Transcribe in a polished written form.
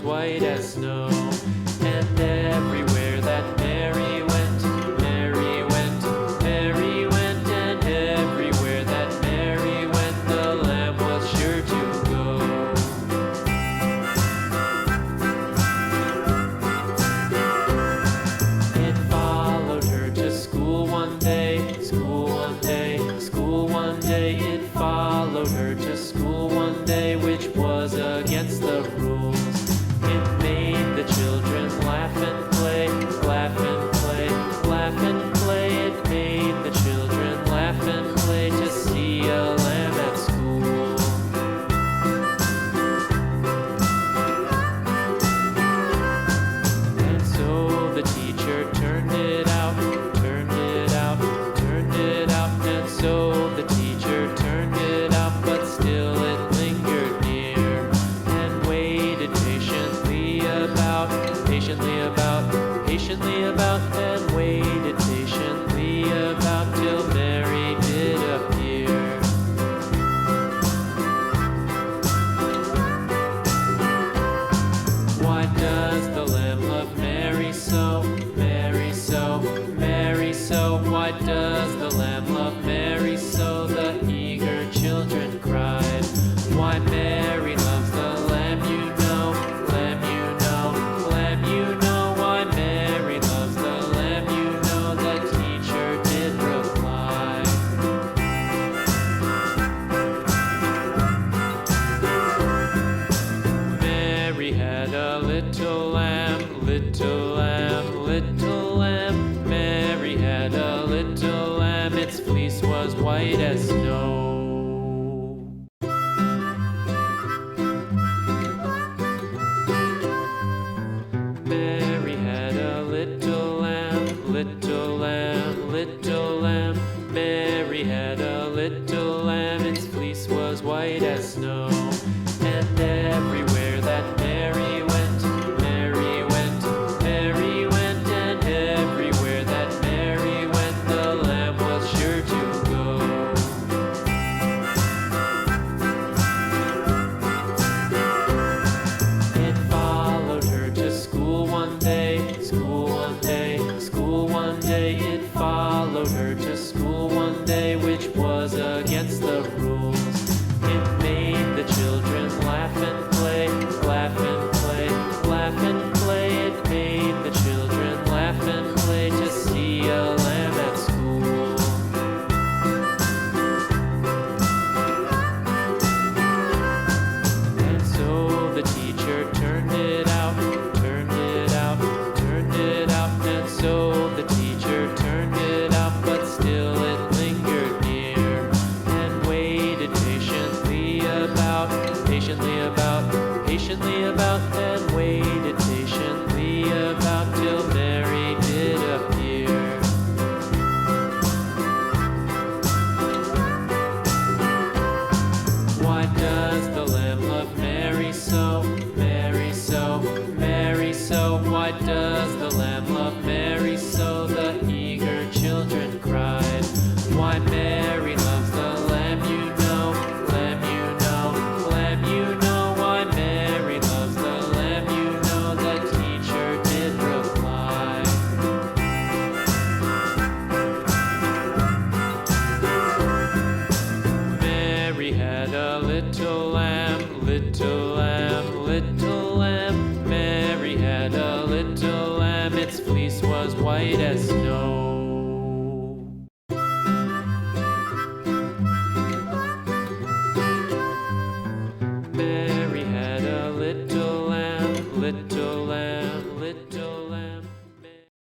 was white as snow. And everywhere that Mary went, Mary went, Mary went, and everywhere that Mary went, the lamb was sure to go. It followed her to school one day, school one day, school one day. It followed her to school one day, which was against the rules. It made the children laugh and play, laugh and play, laugh and play. It made the children laugh and play to see a lamb at school. And so the teacher turned it out, turned it out, turned it out. And so the teacher turned it out, but still it lingered near and waited patiently about, and waited patiently about till Mary did appear. Why does the lamb love Mary so, Mary so, Mary so? Why does the lamb love Mary so? The eager children cried. Why Mary loves the lamb, you know, lamb, you know, lamb, you know. Why Mary loves the lamb, you know, the teacher did reply. Mary had a little lamb, little lamb, little lamb. Mary had a little lamb, its fleece was white as snow. Mary had a little lamb, little lamb, little lamb. Mary had a little lamb, its fleece was white as snow. And everywhere that Mary went, Mary went, Mary went, and everywhere that Mary went, the lamb was sure to go. It followed her to school one day, school one day, school one day. It followed her to school one day, which was against the rules. It made the children laugh and play, laugh and play, laugh and play. It made the children laugh and play to see a lamb at school. And so the teacher turned it out, turned it out, turned it out. And so the teacher turned it out, but still it lingered near and waited patiently about, and waited patiently about till Mary did appear. Why does the lamb love Mary so, Mary so, Mary so? Why does the lamb love Mary so? The eager children cried. Why Mary loves the lamb, you know, lamb, you know, lamb, you know. Why Mary loves the lamb, you know, the teacher did reply. Mary had a little lamb, little lamb, little lamb. Mary had a little lamb, its fleece was white as snow.